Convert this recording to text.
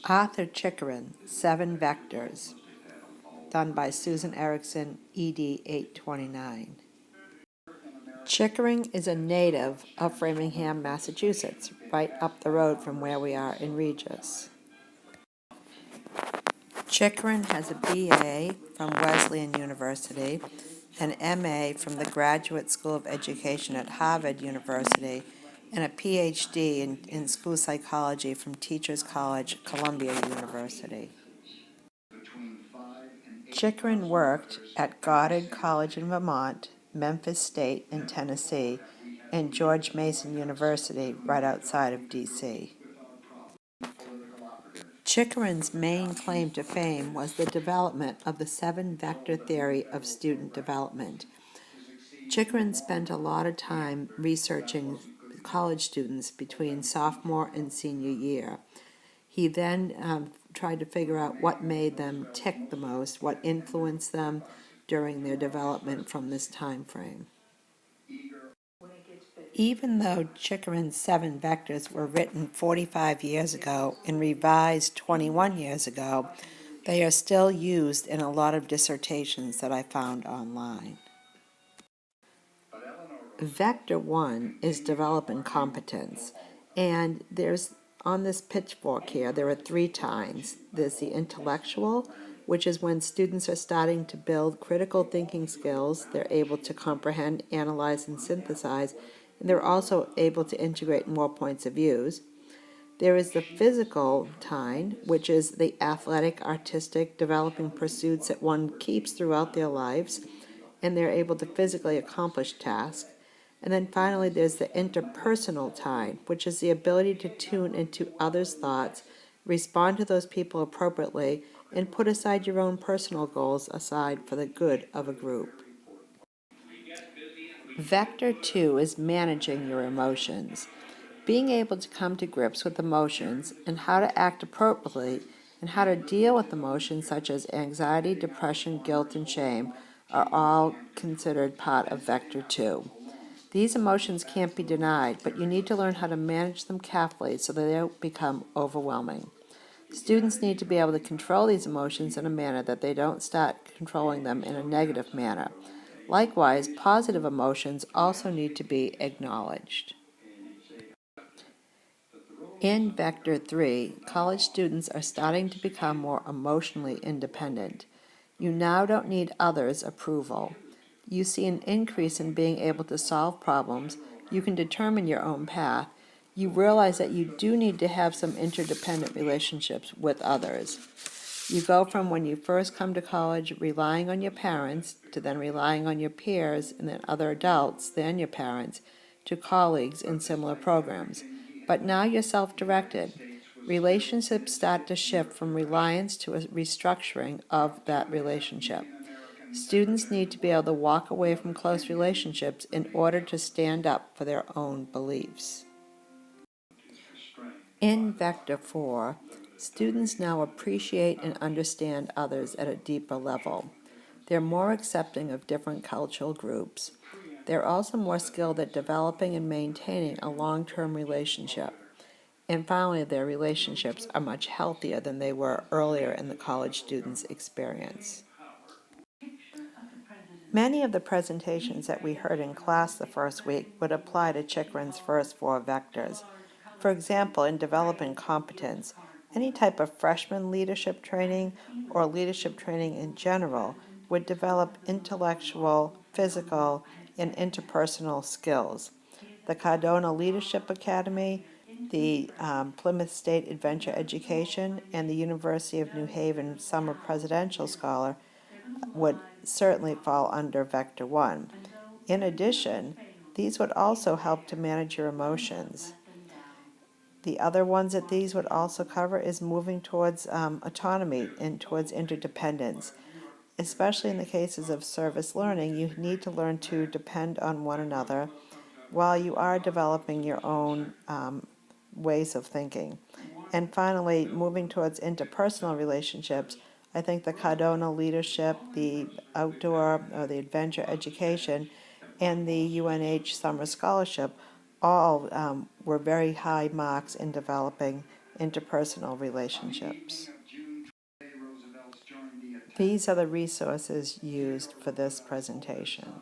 Arthur Chickering, Seven Vectors, done by Susan Erickson, ED 829. Chickering is a native of Framingham, Massachusetts, right up the road from where we are in Regis. Chickering has a BA from Wesleyan University, an MA from the Graduate School of Education at Harvard University, and a PhD in school psychology from Teachers College, Columbia University. Chickering worked at Goddard College in Vermont, Memphis State in Tennessee, and George Mason University right outside of D.C. Chickering's main claim to fame was the development of the seven-vector theory of student development. Chickering spent a lot of time researching college students between sophomore and senior year. He then tried to figure out what made them tick the most, what influenced them during their development from this time frame. Even though Chickering's seven vectors were written 45 years ago and revised 21 years ago, they are still used in a lot of dissertations that I found online. Vector 1 is developing competence, and there's on this pitchfork here, there are three times. There's the intellectual, which is when students are starting to build critical thinking skills. They're able to comprehend, analyze, and synthesize, and they're also able to integrate more points of views. There is the physical time, which is the athletic, artistic, developing pursuits that one keeps throughout their lives, and they're able to physically accomplish tasks. And then finally, there's the interpersonal time, which is the ability to tune into others' thoughts, respond to those people appropriately, and put aside your own personal goals aside for the good of a group. Vector 2 is managing your emotions. Being able to come to grips with emotions and how to act appropriately and how to deal with emotions such as anxiety, depression, guilt, and shame are all considered part of Vector 2. These emotions can't be denied, but you need to learn how to manage them carefully so that they don't become overwhelming. Students need to be able to control these emotions in a manner that they don't start controlling them in a negative manner. Likewise, positive emotions also need to be acknowledged. In Vector 3, college students are starting to become more emotionally independent. You now don't need others' approval. You see an increase in being able to solve problems. You can determine your own path. You realize that you do need to have some interdependent relationships with others. You go from when you first come to college relying on your parents to then relying on your peers and then other adults, then your parents, to colleagues in similar programs. But now you're self-directed. Relationships start to shift from reliance to a restructuring of that relationship. Students need to be able to walk away from close relationships in order to stand up for their own beliefs. In Vector 4, students now appreciate and understand others at a deeper level. They're more accepting of different cultural groups. They're also more skilled at developing and maintaining a long-term relationship. And finally, their relationships are much healthier than they were earlier in the college students' experience. Many of the presentations that we heard in class the first week would apply to Chickering's first four vectors. For example, in developing competence, any type of freshman leadership training or leadership training in general would develop intellectual, physical, and interpersonal skills. The Cardona Leadership Academy, the Plymouth State Adventure Education, and the University of New Haven Summer Presidential Scholar would certainly fall under Vector 1. In addition, these would also help to manage your emotions. The other ones that these would also cover is moving towards autonomy and towards interdependence. Especially in the cases of service learning, you need to learn to depend on one another while you are developing your own ways of thinking. And finally, moving towards interpersonal relationships, I think the Cardona Leadership, the Outdoor or the Adventure Education, and the UNH Summer Scholarship all were very high marks in developing interpersonal relationships. These are the resources used for this presentation.